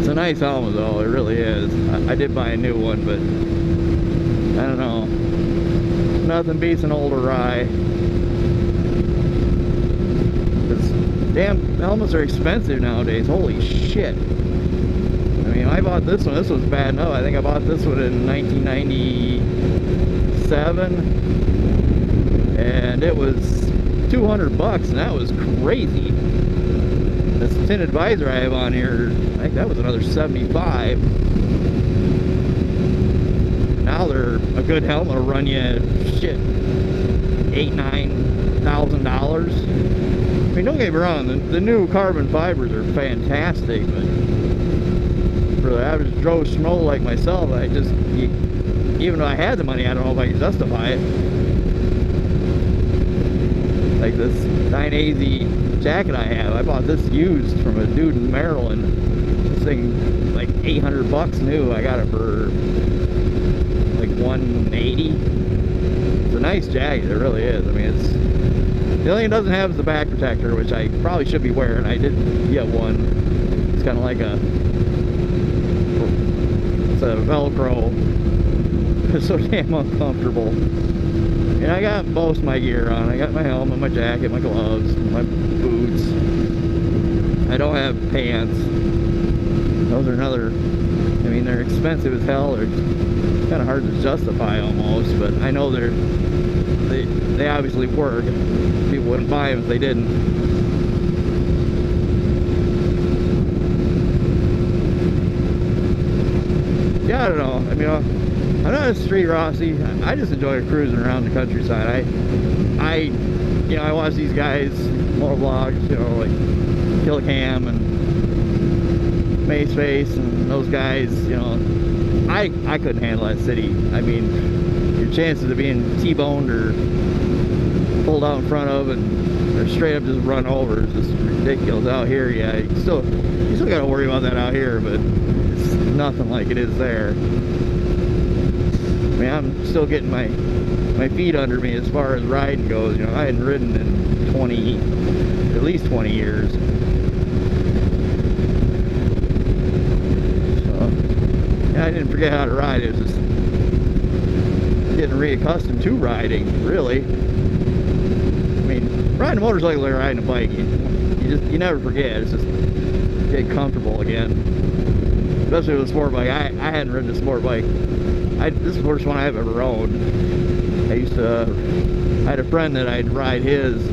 a nice helmet though, it really is. I did buy a new one, but I don't know. Nothing beats an older Rye. Because damn helmets are expensive nowadays. Holy shit. I mean, I bought this one. This was bad enough. I think I bought this one in 1997. And it was $200 and that was crazy. This tinted visor I have on here, I think that was another $75. Now they're a good helmet will run you shit $8,000–9,000. I mean, don't get me wrong, the new carbon fibers are fantastic, but for the average Joe Schmo like myself, even though I had the money, I don't know if I could justify it. Like this 9AZ jacket I have, I bought this used from a dude in Maryland. This thing like $800 new. I got it for like $180. It's a nice jacket, it really is. I mean, it's the only thing it doesn't have is the back protector, which I probably should be wearing. I did get one. It's kind of like it's a Velcro. It's so damn uncomfortable. And I got most of my gear on. I got my helmet, my jacket, my gloves, my boots. I don't have pants. Those are another, I mean, they're expensive as hell. They're kind of hard to justify almost, but I know they obviously work. People wouldn't buy them if they didn't. Yeah, I don't know. I mean, I'm not a street Rossi. I just enjoy cruising around the countryside. I watch these guys, motovlogs, you know, like Killcam and Maceface and those guys, you know. I couldn't handle that city. I mean, your chances of being T-boned or pulled out in front of or straight up just run over is just ridiculous. Out here, yeah, you still got to worry about that out here, but it's nothing like it is there. I mean, I'm still getting my feet under me as far as riding goes. You know, I hadn't ridden in at least 20 years. So, yeah, I didn't forget how to ride. It was just getting reaccustomed to riding, really. I mean, riding a motorcycle or riding a bike, you never forget. It's just get comfortable again. Especially with a sport bike. I hadn't ridden a sport bike. This is the first one I've ever owned. I had a friend that I'd ride his.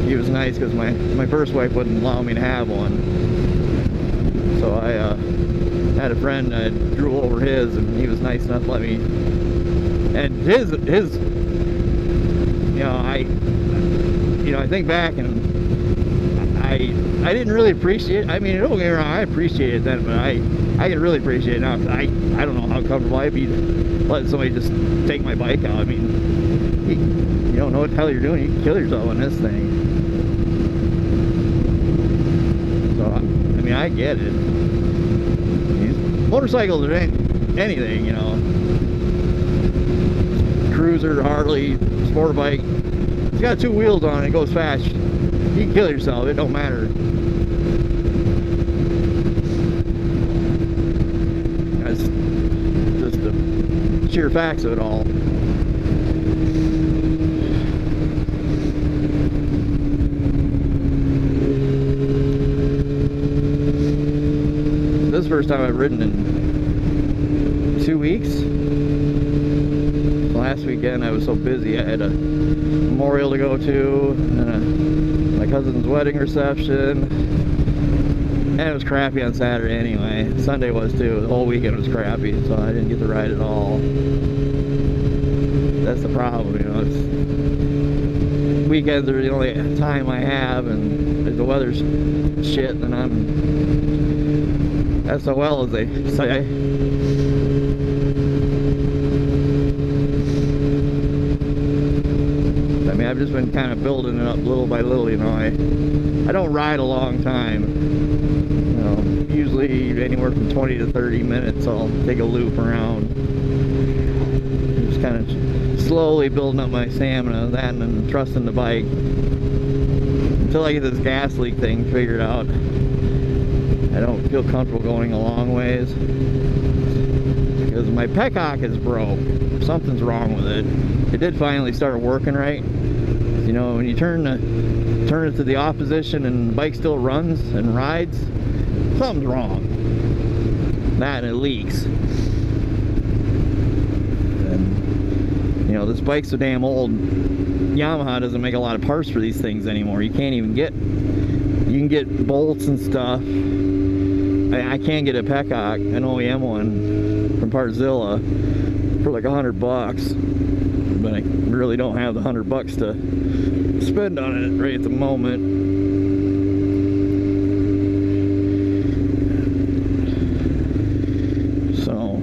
He was nice because my first wife wouldn't allow me to have one. So I had a friend that drew over his, and he was nice enough to let me. And his, you know, I think back and I didn't really appreciate it. I mean, don't get me wrong, I appreciated it then, but I can really appreciate it now. I don't know how comfortable I'd be letting somebody just take my bike out. I mean, you don't know what the hell you're doing. You can kill yourself on this thing. So, I mean, I get it. Motorcycles are anything, you know. Cruiser, Harley, sport bike. It's got two wheels on it. It goes fast. You can kill yourself. It don't matter. That's just the sheer facts of it all. This is the first time I've ridden in 2 weeks. Last weekend I was so busy. I had a memorial to go to, and my cousin's wedding reception, and it was crappy on Saturday anyway. Sunday was too. The whole weekend was crappy, so I didn't get to ride at all. That's the problem, you know. Weekends are the only time I have, and if the weather's shit, then I'm SOL, as they say. I mean, I've just been kind of building it up little by little, you know. I don't ride a long time. You know, usually anywhere from 20 to 30 minutes I'll take a loop around. Just kind of slowly building up my stamina, that and then trusting the bike until I get this gas leak thing figured out. feel comfortable going a long ways because my Petcock is broke. Something's wrong with it. It did finally start working right. You know, when you turn it to the opposition and the bike still runs and rides, something's wrong. That and it leaks. And, you know, this bike's so damn old. Yamaha doesn't make a lot of parts for these things anymore. You can't even get, you can get bolts and stuff. I can't get a Petcock, an OEM one from Partzilla for like $100, but I really don't have the $100 to spend on it right at the moment. So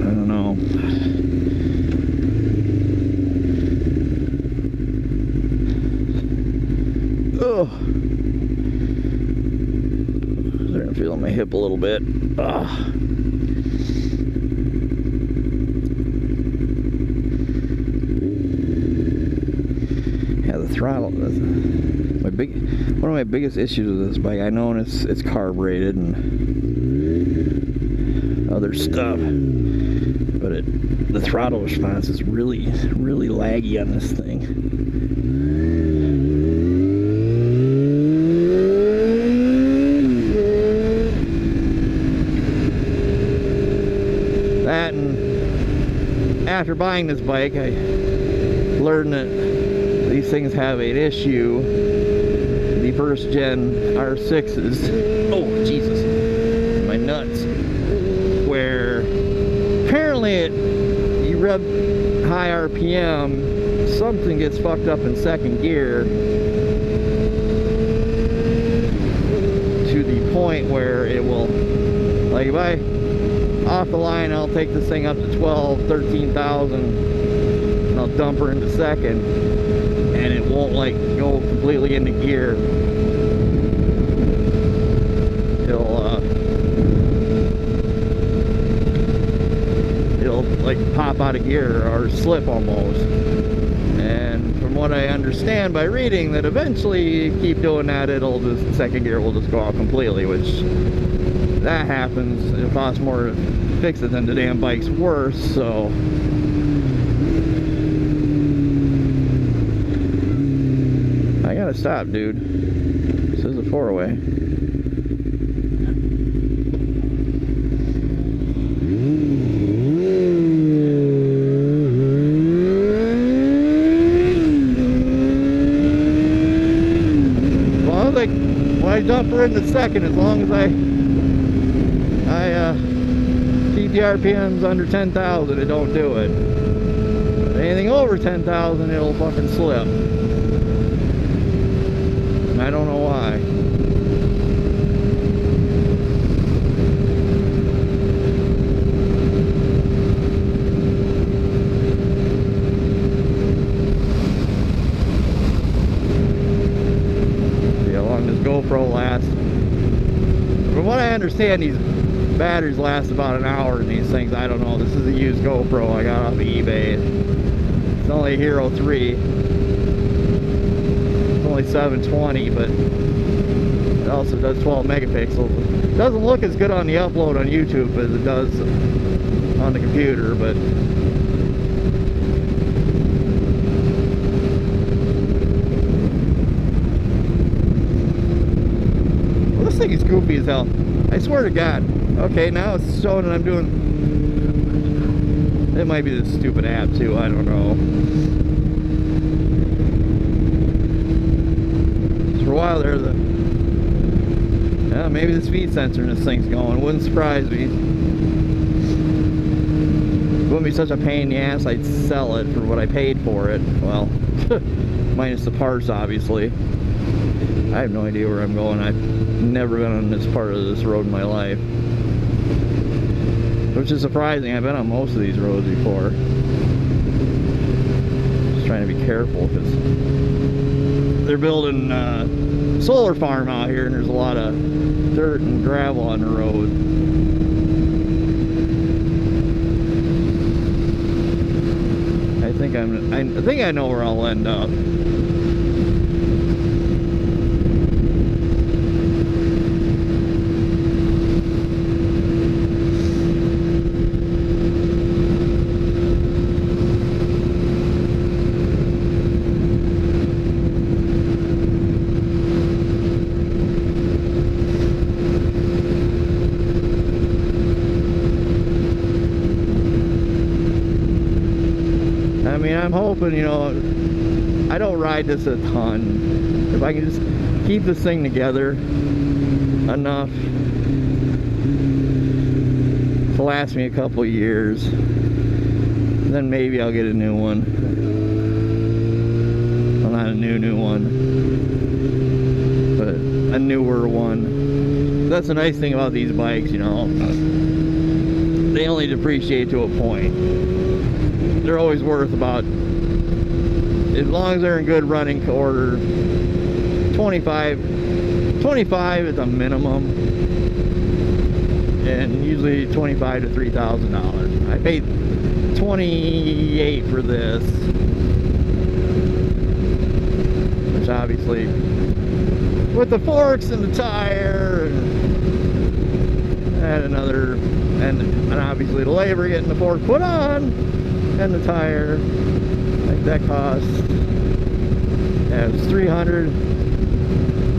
I don't know. Oh, starting to feel my hip a little bit. Ugh. Throttle. One of my biggest issues with this bike, I know it's carbureted and other stuff, but the throttle response is really laggy on this thing. That, and after buying this bike, I learned that these things have an issue. The first gen R6s, oh Jesus, my nuts, where apparently you rev high RPM, something gets fucked up in second gear to the point where it will, like if I off the line, I'll take this thing up to 12, 13,000 and I'll dump her into second, and it won't like go completely into gear. It'll like pop out of gear or slip almost. And from what I understand by reading, that eventually you keep doing that, it'll just, second gear will just go out completely, which that happens. It costs more to fix it than the damn bike's worth, so I gotta stop, dude. This is a 4-way. Well, like when I dump her into second, as long as I keep the RPMs under 10,000, it don't do it. But anything over 10,000, it'll fucking slip. I don't know why. See how long this GoPro lasts. From what I understand, these batteries last about an hour in these things. I don't know. This is a used GoPro I got off of eBay. It's only a Hero 3. Only 720, but it also does 12 megapixels. It doesn't look as good on the upload on YouTube as it does on the computer, but well, this thing is goofy as hell. I swear to God. Okay, now it's showing that I'm doing, it might be this stupid app too, I don't know. For a while there, maybe the speed sensor in this thing's going. Wouldn't surprise me. It wouldn't be such a pain in the ass. I'd sell it for what I paid for it. Well, minus the parts, obviously. I have no idea where I'm going. I've never been on this part of this road in my life, which is surprising. I've been on most of these roads before. Just trying to be careful because they're building a solar farm out here, and there's a lot of dirt and gravel on the road. I think I know where I'll end up. I'm hoping, you know, I don't ride this a ton. If I can just keep this thing together enough to last me a couple of years, then maybe I'll get a new one. Well, not a new one, but a newer one. That's the nice thing about these bikes, you know. They only depreciate to a point. They're always worth about, as long as they're in good running order, 25 is a minimum, and usually $25 to $3,000. I paid $28 for this, which obviously, with the forks and the tire, and another, and obviously the labor getting the fork put on and the tire, like that cost, yeah, it was $300.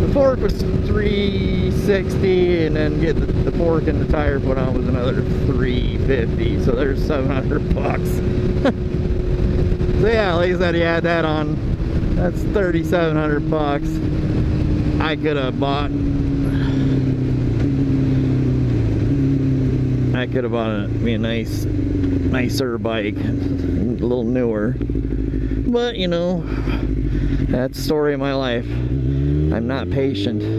The fork was $360, and then get the fork and the tire put on was another $350. So there's $700 bucks. So yeah, like I said, you add that on, that's $3,700 bucks. I could have bought me a nicer bike, a little newer. But you know, that's the story of my life. I'm not patient. I'm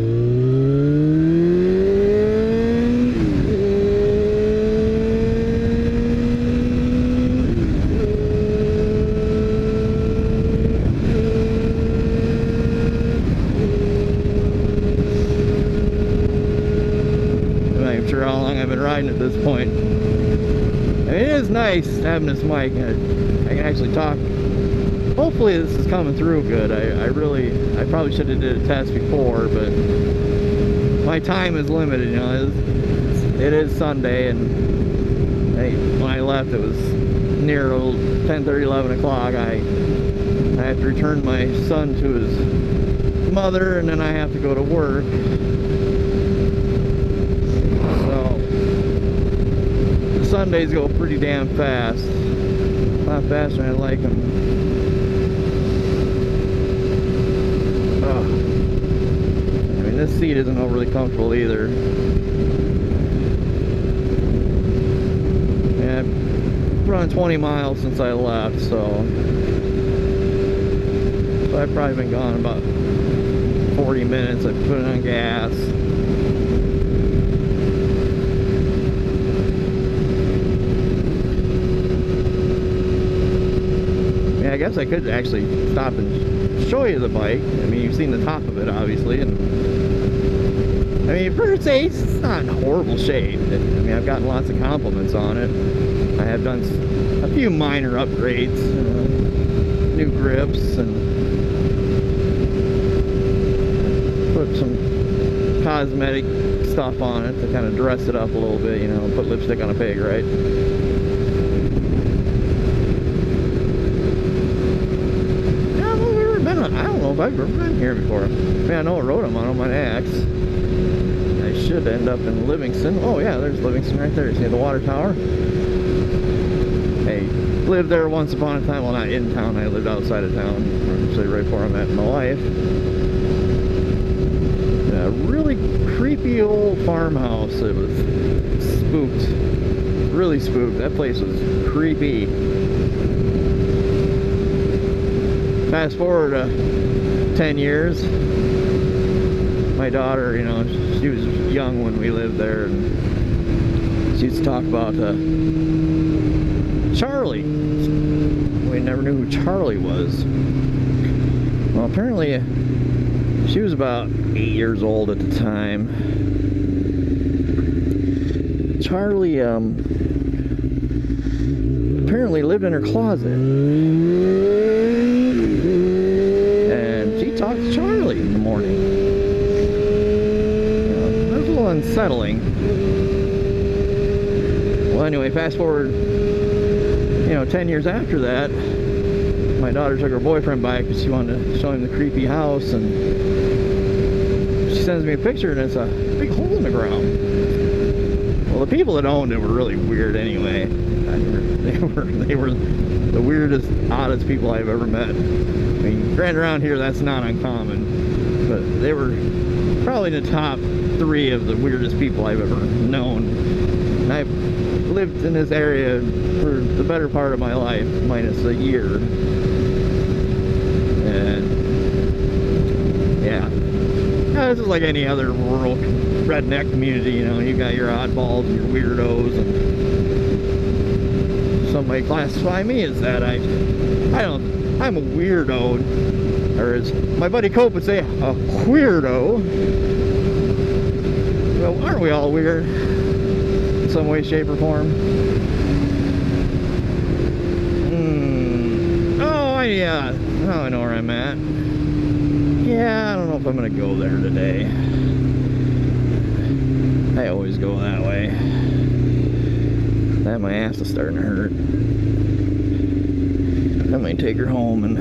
not even sure how long I've been riding at this point. I mean, it is nice having this mic. I can actually talk. Hopefully this is coming through good. I probably should have did a test before, but my time is limited, you know. It is Sunday, and when I left it was near 10:30, 11 o'clock. I have to return my son to his mother, and then I have to go to work. So the Sundays go pretty damn fast. A lot faster than I like them. This seat isn't overly comfortable either. Yeah, I've run 20 miles since I left, so I've probably been gone about 40 minutes. I put it on gas. Yeah, I guess I could actually stop and show you the bike. I mean, you've seen the top of it, obviously, and I mean, for its age, it's not in horrible shape. I mean, I've gotten lots of compliments on it. I have done a few minor upgrades, new grips, and put some cosmetic stuff on it to kind of dress it up a little bit, you know, put lipstick on a pig, right? Yeah, I've never been, I don't know if I've ever been here before. I mean, I know I rode them on my X. Should end up in Livingston. Oh yeah, there's Livingston right there. You see the water tower? Hey, lived there once upon a time. Well, not in town. I lived outside of town. Actually, right before I met my wife. A really creepy old farmhouse. It was spooked. Really spooked. That place was creepy. Fast forward 10 years. My daughter, you know, she was young when we lived there, and she used to talk about Charlie. We never knew who Charlie was. Well, apparently she was about 8 years old at the time. Charlie apparently lived in her closet, and she talked to Charlie in the morning. Unsettling. Well, anyway, fast forward, you know, 10 years after that, my daughter took her boyfriend by because she wanted to show him the creepy house, and she sends me a picture, and it's a big hole in the ground. Well, the people that owned it were really weird anyway. They were the weirdest, oddest people I've ever met. I mean, granted, around here that's not uncommon, but they were probably in the top 3 of the weirdest people I've ever known. And I've lived in this area for the better part of my life, minus a year. And yeah, this is like any other rural redneck community, you know. You got your oddballs and your weirdos, and some might classify me as that. I'm a weirdo, or as my buddy Cope would say, a queerdo. Well, aren't we all weird in some way, shape, or form? Oh, yeah. Now I know where I'm at. Yeah, I don't know if I'm gonna go there today. I always go that way. That my ass is starting to hurt. I might take her home, and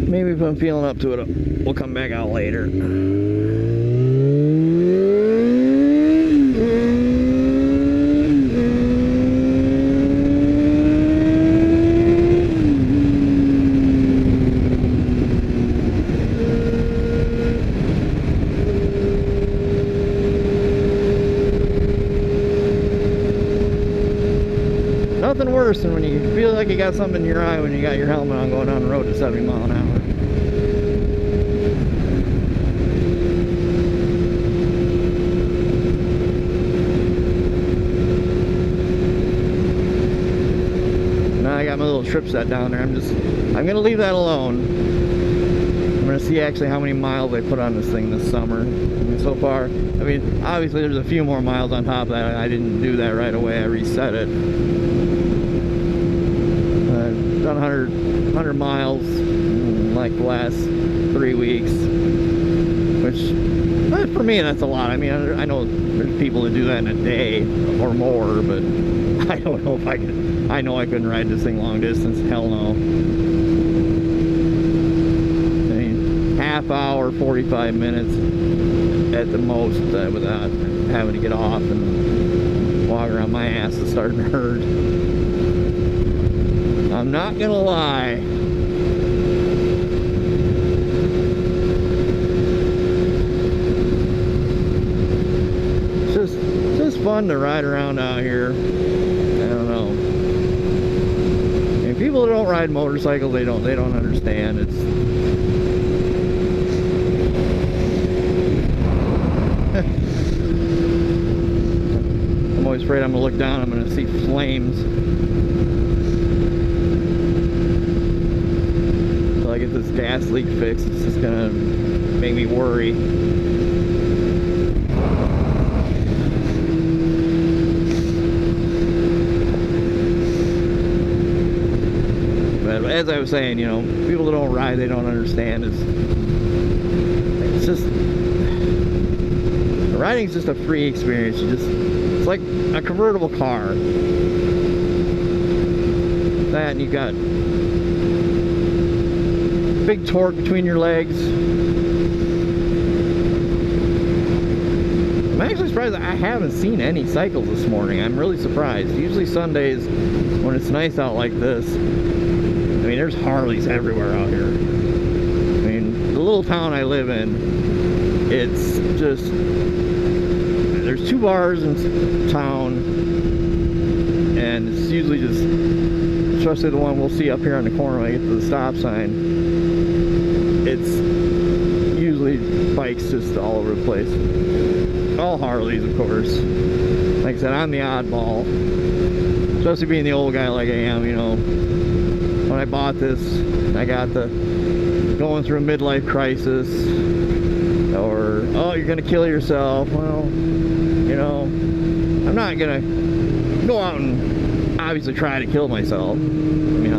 maybe if I'm feeling up to it, we'll come back out later. Nothing worse than when you feel like you got something in your eye when you got your helmet on going down the road at 70 miles an hour. Now I got my little trip set down there. I'm gonna leave that alone. I'm gonna see actually how many miles I put on this thing this summer. I mean, so far, I mean, obviously there's a few more miles on top of that. I didn't do that right away. I reset it. Done 100 miles in like the last 3 weeks, which for me that's a lot. I mean, I know there's people that do that in a day or more, but I don't know if I could. I know I couldn't ride this thing long distance. Hell no. I mean, half hour, 45 minutes at the most without having to get off and walk around. My ass is starting to hurt. I'm not gonna lie. It's just fun to ride around out here. I don't know. I mean, people that don't ride motorcycles, they don't understand. I'm always afraid I'm gonna look down, I'm gonna see flames. I get this gas leak fixed, it's just gonna make me worry. But as I was saying, you know, people that don't ride, they don't understand. It's just, riding's just a free experience. It's like a convertible car. That, and you got big torque between your legs. I'm actually surprised that I haven't seen any cycles this morning. I'm really surprised. Usually Sundays, when it's nice out like this, I mean, there's Harleys everywhere out here. I mean, the little town I live in, it's just, there's 2 bars in town, and it's usually just, especially the one we'll see up here on the corner when I get to the stop sign, it's usually bikes just all over the place. All Harleys, of course. Like I said, I'm the oddball. Especially being the old guy like I am, you know. When I bought this, I got the going through a midlife crisis. Or, oh, you're gonna kill yourself. Well, you know, I'm not gonna go out and obviously try to kill myself. I mean,